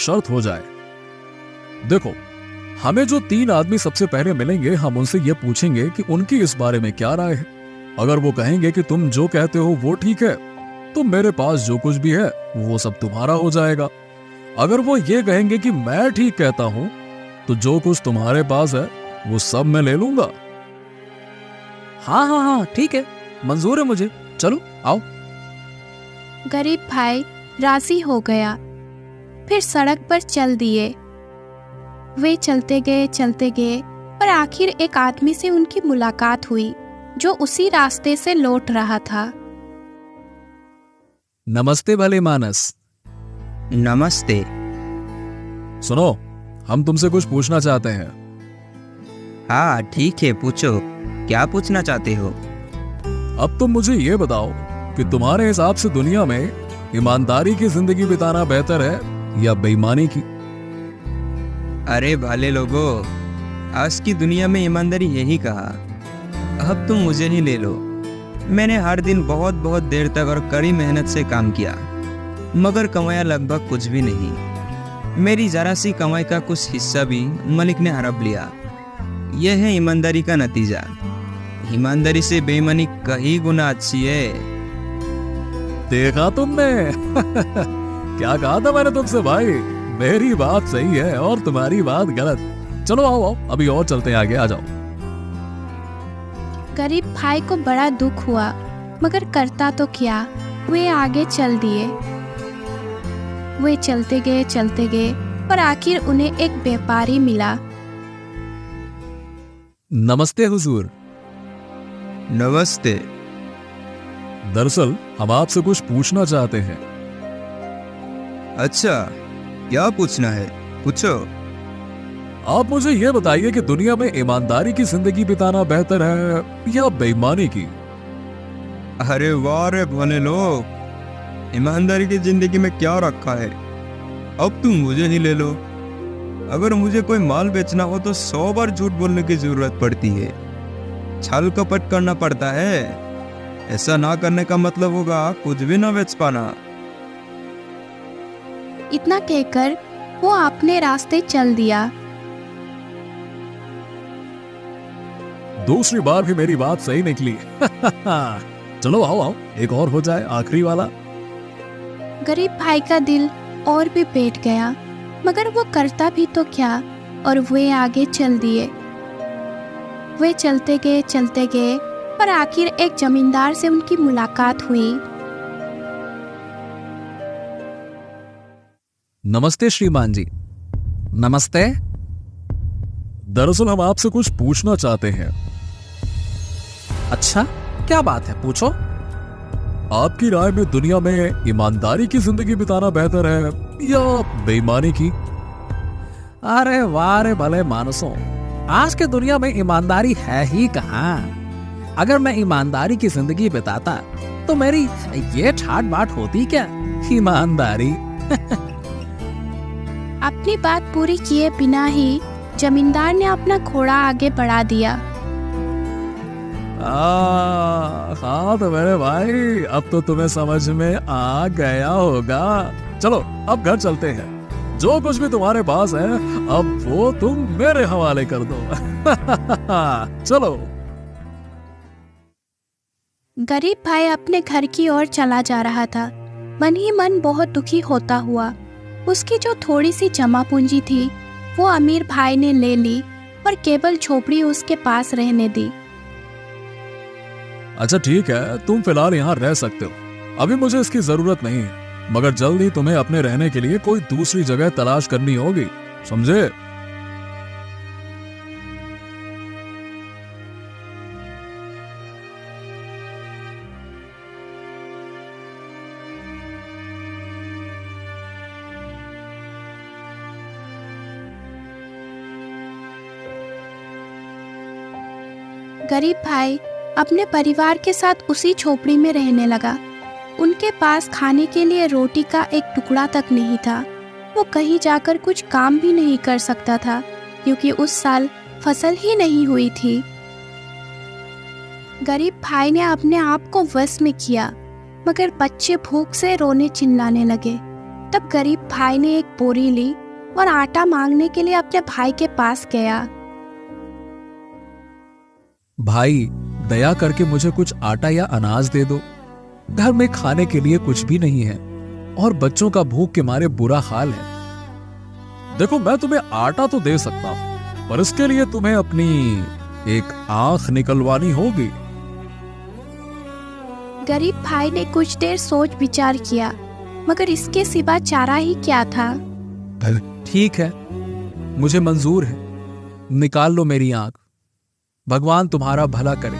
शर्त हो जाए। देखो, हमें जो 3 आदमी सबसे पहले मिलेंगे, हम उनसे ये पूछेंगे कि उनकी इस बारे में क्या राय है। अगर वो कहेंगे कि तुम जो कहते हो वो ठीक है, तो मेरे पास जो कुछ भी है वो सब तुम्हारा हो जाएगा। अगर वो ये कहेंगे कि मैं ठीक कहता हूं, तो जो कुछ तुम्हारे पास है वो सब मैं ले लूंगा। हाँ हाँ हाँ, ठीक है, मंजूर है मुझे, चलो आओ। गरीब भाई राजी हो गया, फिर सड़क पर चल दिए। वे चलते गए और आखिर एक आदमी से उनकी मुलाकात हुई जो उसी रास्ते से लौट रहा था। नमस्ते भले मानस। नमस्ते। सुनो, हम तुमसे कुछ पूछना चाहते हैं। हाँ ठीक है, पूछो, क्या पूछना चाहते हो? अब तुम मुझे ये बताओ कि तुम्हारे हिसाब से दुनिया में ईमानदारी की जिंदगी बिताना बेहतर है या बेईमानी की? अरे भले लोगों, आज की दुनिया में ईमानदारी यही कहा। अब तुम मुझे ही ले लो। मैंने हर दिन बहुत बहुत देर तक और कड़ी मेहनत से काम किया, मगर कमाया लगभग कुछ भी नहीं। मेरी जरा सी कमाई का कुछ हिस्सा भी मालिक ने हड़प लिया। यह है ईमानदारी का नतीजा। ईमानदारी से बेईमानी कहीं गुना अच्छी है। देखा तुमने? क्या कहा था मैंने तुमसे भाई? मेरी बात सही है और तुम्हारी बात गलत। चलो आओ आओ, अभी और चलते हैं आगे, आ जाओ। गरीब भाई को बड़ा दुख हुआ, मगर करता तो क्या, वे आगे चल दिए। वे चलते गए और आखिर उन्हें एक व्यापारी मिला। नमस्ते हुजूर। नमस्ते। दरअसल हम आपसे कुछ पूछना चाहते हैं। अच्छा, क्या पूछना है? पूछो। आप मुझे ये बताइए कि दुनिया में ईमानदारी की जिंदगी बिताना बेहतर है या बेईमानी की? अरे वाह रे भले लोग, ईमानदारी की जिंदगी में क्या रखा है? अब तुम मुझे ही ले लो। अगर मुझे कोई माल बेचना हो तो 100 बार झूठ बोलने की जरूरत पड़ती है, छल कपट करना पड़ता है। ऐसा ना करने का मतलब होगा कुछ भी ना बेच पाना। इतना कहकर वो अपने रास्ते चल दिया। दूसरी बार भी मेरी बात सही निकली। चलो आओ आओ, एक और हो जाए, आखिरी वाला। गरीब भाई का दिल और भी बैठ गया, मगर वो करता भी तो क्या, और वे आगे चल दिए। वे चलते गए और आखिर एक जमींदार से उनकी मुलाकात हुई। नमस्ते श्रीमान जी। नमस्ते। दरअसल हम आपसे कुछ पूछना चाहते हैं। अच्छा, क्या बात है, पूछो। आपकी राय में दुनिया में ईमानदारी की जिंदगी बिताना बेहतर है या बेईमानी की? अरे वाह रे भले मानसों, आज के दुनिया में ईमानदारी है ही कहाँ। अगर मैं ईमानदारी की जिंदगी बिताता तो मेरी ये ठाट बाट होती क्या, ईमानदारी। अपनी बात पूरी किए बिना ही जमींदार ने अपना घोड़ा आगे बढ़ा दिया। हाँ तो मेरे भाई, अब तो तुम्हें समझ में आ गया होगा। चलो अब घर चलते हैं। जो कुछ भी तुम्हारे पास है अब वो तुम मेरे हवाले कर दो। चलो। गरीब भाई अपने घर की ओर चला जा रहा था, मन ही मन बहुत दुखी होता हुआ। उसकी जो थोड़ी सी जमा पूंजी थी वो अमीर भाई ने ले ली और केवल झोपड़ी उसके पास रहने दी। अच्छा ठीक है, तुम फिलहाल यहाँ रह सकते हो, अभी मुझे इसकी जरूरत नहीं है, मगर जल्द ही तुम्हें अपने रहने के लिए कोई दूसरी जगह तलाश करनी होगी, समझे? गरीब भाई अपने परिवार के साथ उसी झोपड़ी में रहने लगा। उनके पास खाने के लिए रोटी का एक टुकड़ा तक नहीं था। वो कहीं जाकर कुछ काम भी नहीं कर सकता था, क्योंकि उस साल फसल ही नहीं हुई थी। गरीब भाई ने अपने आप को वश में किया, मगर बच्चे भूख से रोने चिल्लाने लगे। तब गरीब भाई ने एक बोरी ली और आटा मांगने के लिए अपने भाई के पास गया। भाई, दया करके मुझे कुछ आटा या अनाज दे दो। घर में खाने के लिए कुछ भी नहीं है और बच्चों का भूख के मारे बुरा हाल है। देखो, मैं तुम्हें आटा तो दे सकता हूं, पर इसके लिए तुम्हें अपनी एक आंख निकलवानी होगी। गरीब भाई ने कुछ देर सोच विचार किया, मगर इसके सिवा चारा ही क्या था। ठीक है, मुझे मंजूर है, निकाल लो मेरी आंख। भगवान तुम्हारा भला करे।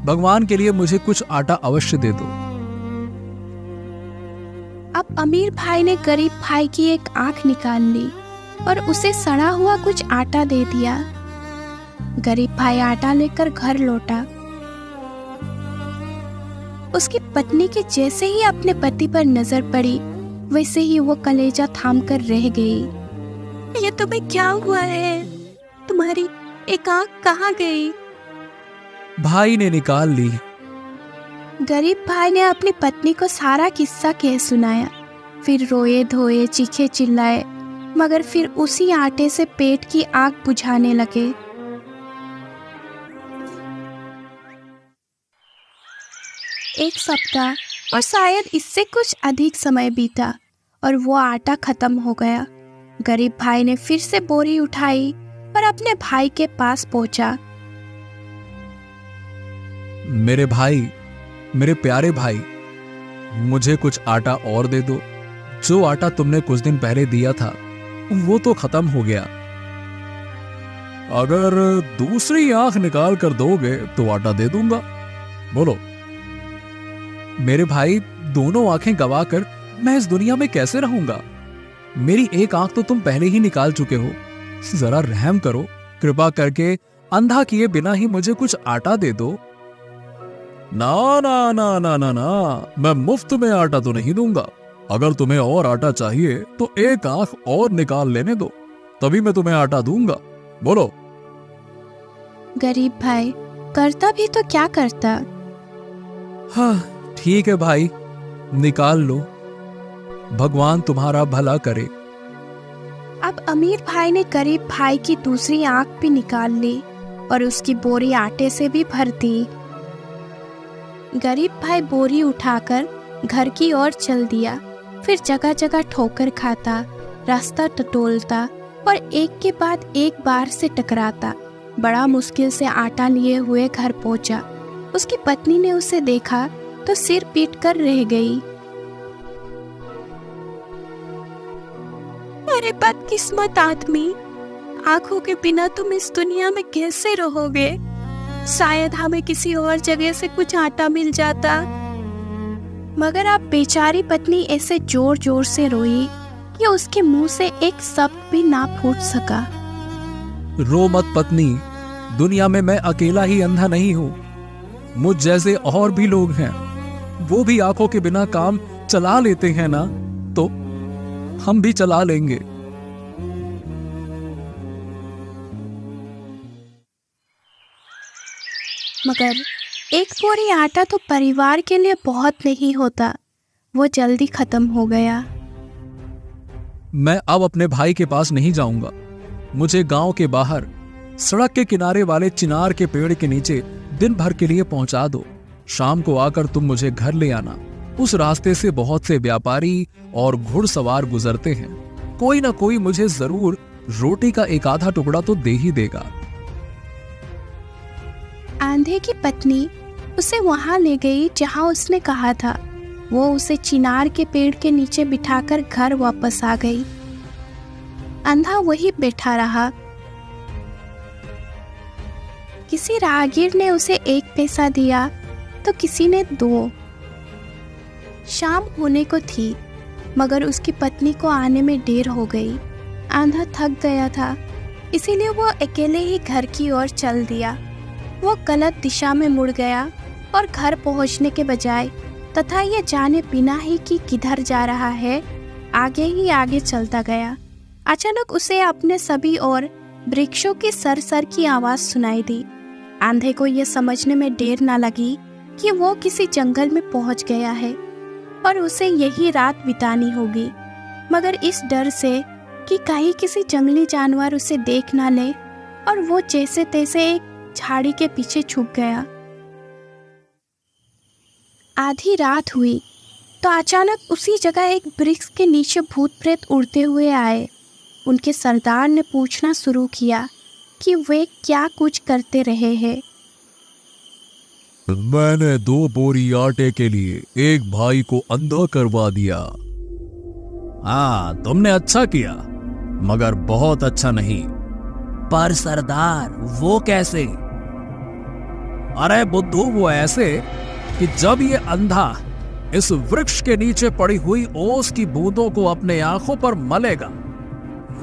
भगवान के लिए मुझे कुछ आटा अवश्य दे दो। अब अमीर भाई ने गरीब भाई की एक आंख निकाल ली और उसे सड़ा हुआ कुछ आटा दे दिया। गरीब भाई आटा लेकर घर लौटा। उसकी पत्नी के जैसे ही अपने पति पर नजर पड़ी, वैसे ही वो कलेजा थाम कर रह गई। ये तुम्हें क्या हुआ है? तुम्हारी एक आंख कहाँ गई? भाई ने निकाल ली। गरीब भाई ने अपनी पत्नी को सारा किस्सा कह सुनाया, फिर रोए धोए चीखे चिल्लाए, मगर फिर उसी आटे से पेट की आग बुझाने लगे। एक सप्ताह और शायद इससे कुछ अधिक समय बीता और वो आटा खत्म हो गया। गरीब भाई ने फिर से बोरी उठाई और अपने भाई के पास पहुंचा। मेरे भाई, मेरे प्यारे भाई, मुझे कुछ आटा और दे दो। जो आटा तुमने कुछ दिन पहले दिया था वो तो खत्म हो गया। अगर दूसरी आंख निकाल कर दोगे तो आटा दे दूंगा। बोलो। मेरे भाई, दोनों आंखें गवाकर मैं इस दुनिया में कैसे रहूंगा? मेरी एक आंख तो तुम पहले ही निकाल चुके हो। जरा रहम करो, कृपा करके अंधा किए बिना ही मुझे कुछ आटा दे दो। ना ना ना ना ना ना, मैं मुफ्त में आटा तो नहीं दूंगा। अगर तुम्हें और आटा चाहिए तो एक आंख और निकाल लेने दो, तभी मैं तुम्हें आटा दूंगा। बोलो। गरीब भाई, करता भी तो क्या करता। हाँ, ठीक है भाई, निकाल लो। भगवान तुम्हारा भला करे। अब अमीर भाई ने गरीब भाई की दूसरी आंख भी निकाल ली और उसकी बोरी आटे से भी भर दी। गरीब भाई बोरी उठाकर घर की ओर चल दिया। फिर जगह जगह ठोकर खाता, रास्ता टटोलता और एक के बाद एक बार से टकराता बड़ा मुश्किल से आटा लिए हुए घर पहुंचा। उसकी पत्नी ने उसे देखा तो सिर पीट कर रह गई। अरे बदकिस्मत आदमी, आंखों के बिना तुम इस दुनिया में कैसे रहोगे? शायद हमें किसी और जगह से कुछ आटा मिल जाता। मगर अब बेचारी पत्नी ऐसे जोर जोर से रोई कि उसके मुंह से एक शब्द भी ना फूट सका। रो मत पत्नी, दुनिया में मैं अकेला ही अंधा नहीं हूं। मुझ जैसे और भी लोग हैं, वो भी आंखों के बिना काम चला लेते हैं ना, तो हम भी चला लेंगे। मगर एक बोरी आटा तो परिवार के लिए बहुत नहीं होता। वो जल्दी खत्म हो गया। मैं अब अपने भाई के पास नहीं जाऊंगा। मुझे गांव के बाहर सड़क के किनारे वाले चिनार के पेड़ के नीचे दिन भर के लिए पहुंचा दो। शाम को आकर तुम मुझे घर ले आना। उस रास्ते से बहुत से व्यापारी और घुड़सवार गुजरते हैं। कोई ना कोई मुझे जरूर रोटी का एक आधा टुकड़ा तो दे ही देगा। आंधे की पत्नी उसे वहां ले गई जहां उसने कहा था। वो उसे चिनार के पेड़ के नीचे बिठाकर घर वापस आ गई। अंधा वही बैठा रहा। किसी राहगीर ने उसे 1 पैसा दिया तो किसी ने 2। शाम होने को थी, मगर उसकी पत्नी को आने में देर हो गई। आंधा थक गया था, इसीलिए वो अकेले ही घर की ओर चल दिया। वो गलत दिशा में मुड़ गया और घर पहुंचने के बजाय तथा ये जाने बिना ही कि किधर जा रहा है, आगे ही आगे चलता गया। अचानक उसे अपने सभी ओर वृक्षों की सरसर की आवाज सुनाई दी। आंधे को ये समझने में देर न लगी कि वो किसी जंगल में पहुंच गया है और उसे यही रात बितानी होगी। मगर इस डर से कि कहीं किसी जंगली जानवर उसे देख ना ले, और वो जैसे तैसे एक झाड़ी के पीछे छुप गया। आधी रात हुई तो अचानक उसी जगह एक वृक्ष के नीचे भूत प्रेत उड़ते हुए आए। उनके सरदार ने पूछना शुरू किया कि वे क्या कुछ करते रहे हैं। मैंने 2 बोरी आटे के लिए एक भाई को अंधा करवा दिया। हाँ, तुमने अच्छा किया, मगर बहुत अच्छा नहीं। पर सरदार, वो कैसे? अरे बुद्धू, वो ऐसे कि जब ये अंधा इस वृक्ष के नीचे पड़ी हुई ओस की बूंदों को अपने आंखों पर मलेगा,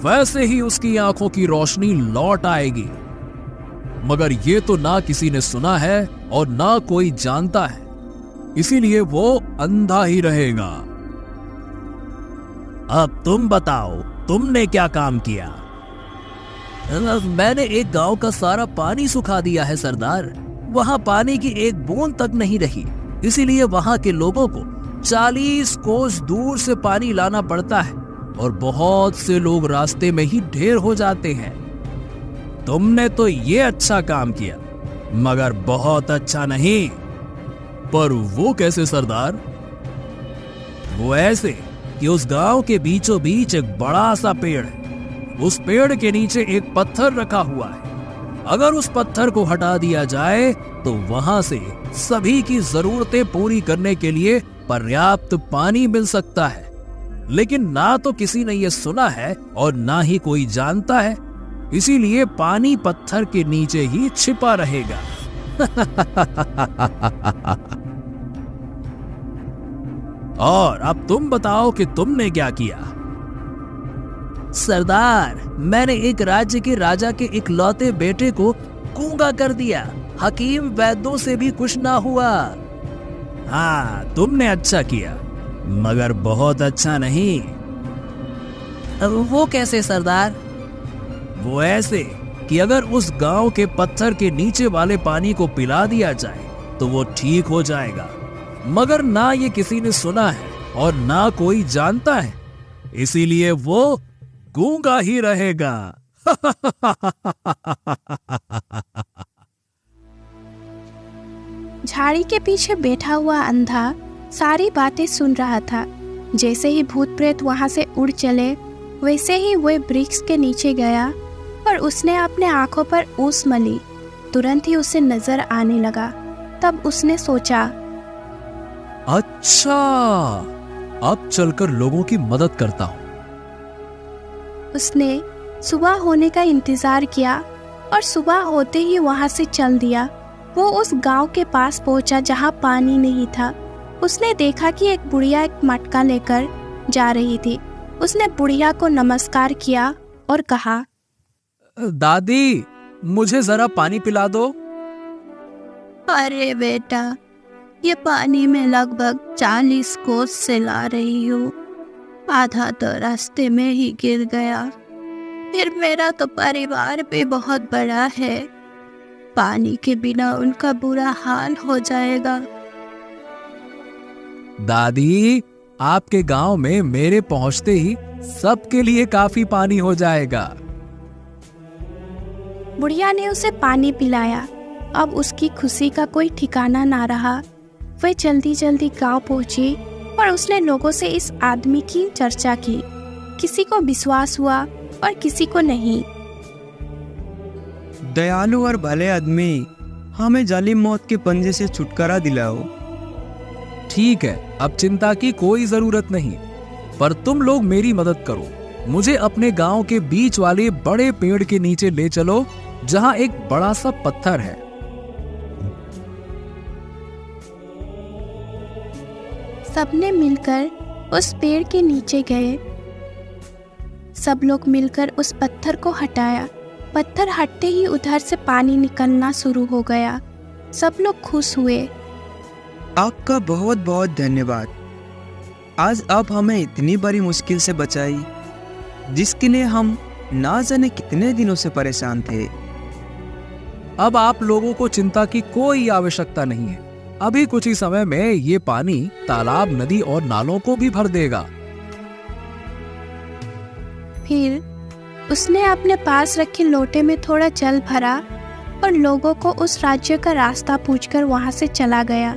वैसे ही उसकी आंखों की रोशनी लौट आएगी। मगर ये तो ना किसी ने सुना है और ना कोई जानता है, इसीलिए वो अंधा ही रहेगा। अब तुम बताओ, तुमने क्या काम किया? मैंने एक गांव का सारा पानी सुखा दिया है सरदार। वहां पानी की एक बूंद तक नहीं रही, इसीलिए वहां के लोगों को 40 कोस दूर से पानी लाना पड़ता है और बहुत से लोग रास्ते में ही ढेर हो जाते हैं। तुमने तो ये अच्छा काम किया, मगर बहुत अच्छा नहीं। पर वो कैसे सरदार? वो ऐसे कि उस गांव के बीचों बीच एक बड़ा सा पेड़ है। उस पेड़ के नीचे एक पत्थर रखा हुआ है। अगर उस पत्थर को हटा दिया जाए तो वहां से सभी की जरूरतें पूरी करने के लिए पर्याप्त पानी मिल सकता है। लेकिन ना तो किसी ने यह सुना है और ना ही कोई जानता है, इसीलिए पानी पत्थर के नीचे ही छिपा रहेगा। और अब तुम बताओ कि तुमने क्या किया? सरदार, मैंने एक राज्य के राजा के इकलौते बेटे को गूंगा कर दिया। हकीम वैद्यों से भी कुछ ना हुआ। हाँ, तुमने अच्छा किया, मगर बहुत अच्छा नहीं। वो कैसे सरदार? वो ऐसे कि अगर उस गांव के पत्थर के नीचे वाले पानी को पिला दिया जाए तो वो ठीक हो जाएगा। मगर ना ये किसी ने सुना है और ना कोई जानता है, इसीलिए वो गूंगा ही रहेगा। झाड़ी के पीछे बैठा हुआ अंधा सारी बातें सुन रहा था। जैसे ही भूत प्रेत वहां से उड़ चले, वैसे ही वह वृक्ष के नीचे गया और उसने अपने आंखों पर ओस मली। तुरंत ही उसे नजर आने लगा। तब उसने सोचा, अच्छा, अब चलकर लोगों की मदद करता हूँ। उसने सुबह होने का इंतजार किया और सुबह होते ही वहां से चल दिया। वो उस गांव के पास पहुंचा जहां पानी नहीं था। उसने देखा कि एक बुढ़िया एक मटका लेकर जा रही थी। उसने बुढ़िया को नमस्कार किया और कहा, दादी, मुझे जरा पानी पिला दो। अरे बेटा, ये पानी में लगभग 40 कोस से ला रही हूँ। आधा तो रास्ते में ही गिर गया। फिर मेरा तो परिवार भी बहुत बड़ा है। पानी के बिना उनका बुरा हाल हो जाएगा। दादी, आपके गांव में मेरे पहुंचते ही सबके लिए काफी पानी हो जाएगा। बुढ़िया ने उसे पानी पिलाया। अब उसकी खुशी का कोई ठिकाना ना रहा। वह जल्दी जल्दी गांव पहुंची और उसने लोगों से इस आदमी की चर्चा की। किसी को विश्वास हुआ और किसी को नहीं। दयालु और भले आदमी, हमें जालिम मौत के पंजे से छुटकारा दिलाओ। ठीक है, अब चिंता की कोई जरूरत नहीं, पर तुम लोग मेरी मदद करो। मुझे अपने गांव के बीच वाले बड़े पेड़ के नीचे ले चलो, जहां एक बड़ा सा पत्थर है। सबने मिलकर उस पेड़ के नीचे गए। सब लोग मिलकर उस पत्थर को हटाया। पत्थर हटते ही उधर से पानी निकलना शुरू हो गया। सब लोग खुश हुए। आपका बहुत बहुत धन्यवाद। आज आप हमें इतनी बड़ी मुश्किल से बचाई, जिसके लिए हम ना जाने कितने दिनों से परेशान थे। अब आप लोगों को चिंता की कोई आवश्यकता नहीं है। अभी कुछ ही समय में ये पानी तालाब, नदी और नालों को भी भर देगा। फिर उसने अपने पास रखे लोटे में थोड़ा जल भरा और लोगों को उस राज्य का रास्ता पूछकर वहां से चला गया।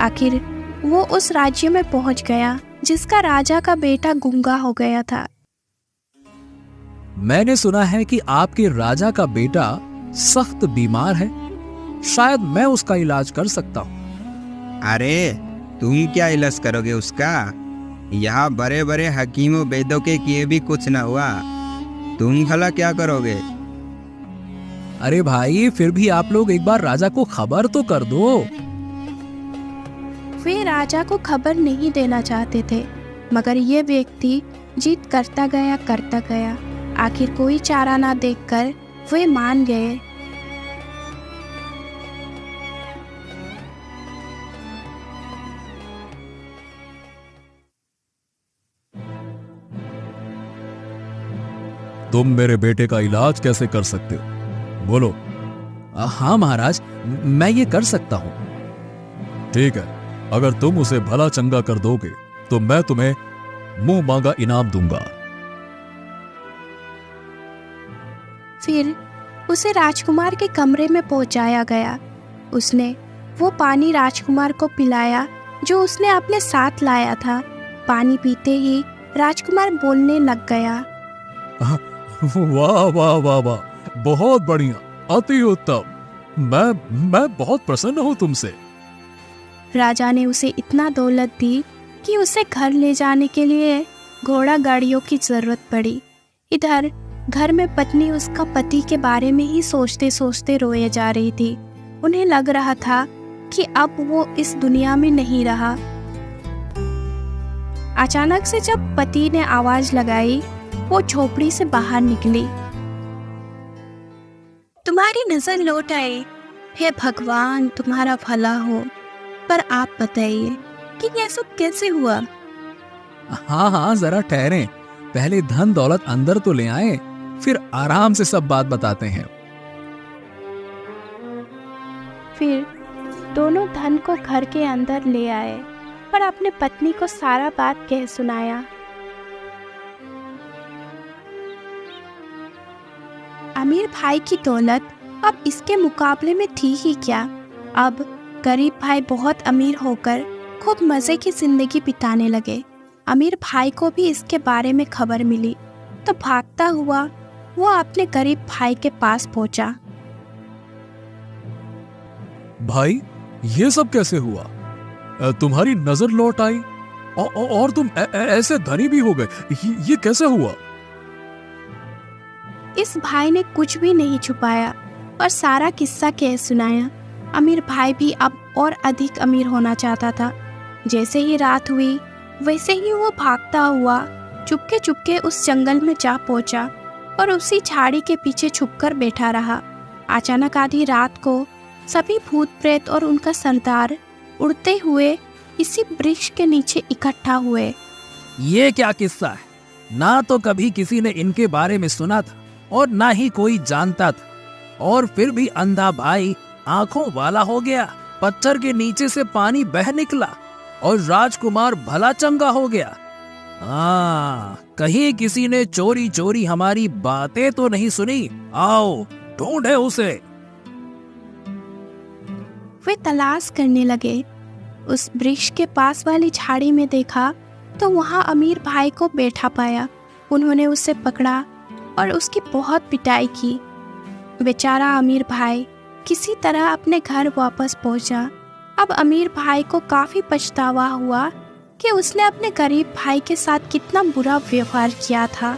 आखिर वो उस राज्य में पहुंच गया जिसका राजा का बेटा गूंगा हो गया था। मैंने सुना है कि आपके राजा का बेटा सख्त बीमार है, शायद मैं उसका इलाज कर सकता हूँ। अरे तुम क्या इलाज करोगे उसका? यहाँ बड़े बड़े हकीमों वैद्यों के किए भी कुछ न हुआ, तुम भला क्या करोगे? अरे भाई, फिर भी आप लोग एक बार राजा को खबर तो कर दो। वे राजा को खबर नहीं देना चाहते थे, मगर ये व्यक्ति जिद करता गया। आखिर कोई चारा ना देखकर वे मान गए। तुम मेरे बेटे का इलाज कैसे कर सकते हो, बोलो। हाँ महाराज, मैं ये कर सकता हूँ। ठीक है, अगर तुम उसे भला चंगा कर दोगे तो मैं तुम्हें मुंह मांगा इनाम दूंगा। फिर उसे राजकुमार के कमरे में पहुंचाया गया। उसने वो पानी राजकुमार को पिलाया जो उसने अपने साथ लाया था। पानी पीते ही राजकुमार बोलने लग गया। वाह वाह वाह वाह, बहुत बढ़िया, अति उत्तम। मैं बहुत प्रसन्न हूँ तुमसे। राजा ने उसे इतना दौलत दी कि उसे घर ले जाने के लिए घोड़ा गाड़ियों की जरूरत पड़ी। इधर घर में पत्नी उसका पति के बारे में ही सोचते सोचते रोए जा रही थी। उन्हें लग रहा था कि अब वो इस दुनिया में नहीं रहा। अचानक से जब पति ने आवाज लगाई, वो झोपड़ी से बाहर निकली। तुम्हारी नजर लौट आई, हे भगवान तुम्हारा भला हो। पर आप बताइए कि यह सब कैसे हुआ? हाँ, जरा ठहरें, पहले धन दौलत अंदर तो ले आए, फिर आराम से सब बात बताते हैं। फिर दोनों धन को घर के अंदर ले आए और अपने पत्नी को सारा बात कह सुनाया। अमीर भाई की दौलत अब इसके मुकाबले में थी ही क्या। अब गरीब भाई बहुत अमीर होकर खूब मजे की जिंदगी बिताने लगे। अमीर भाई को भी इसके बारे में खबर मिली तो भागता हुआ वो अपने गरीब भाई के पास पहुंचा। भाई, ये सब कैसे हुआ? तुम्हारी नजर लौट आई और तुम ऐसे धनी भी हो गए, ये कैसे हुआ? इस भाई ने कुछ भी नहीं छुपाया और सारा किस्सा कह सुनाया। अमीर भाई भी अब और अधिक अमीर होना चाहता था। जैसे ही रात हुई वैसे ही वो भागता हुआ चुपके चुपके उस जंगल में जा पहुंचा और उसी झाड़ी के पीछे छुपकर बैठा रहा। अचानक आधी रात को सभी भूत प्रेत और उनका सरदार उड़ते हुए इसी वृक्ष के नीचे इकट्ठा हुए। ये क्या किस्सा है? ना तो कभी किसी ने इनके बारे में सुना था और ना ही कोई जानता था, और फिर भी अंधा भाई आंखों वाला हो गया, पत्थर के नीचे से पानी बह निकला और राजकुमार भला चंगा हो गया। कहीं किसी ने चोरी चोरी हमारी बातें तो नहीं सुनी? आओ ढूंढे उसे। वे तलाश करने लगे। उस वृक्ष के पास वाली झाड़ी में देखा तो वहां अमीर भाई को बैठा पाया। उन्होंने उसे पकड़ा और उसकी बहुत पिटाई की। बेचारा अमीर भाई किसी तरह अपने घर वापस पहुंचा। अब अमीर भाई को काफी पछतावा हुआ कि उसने अपने गरीब भाई के साथ कितना बुरा व्यवहार किया था।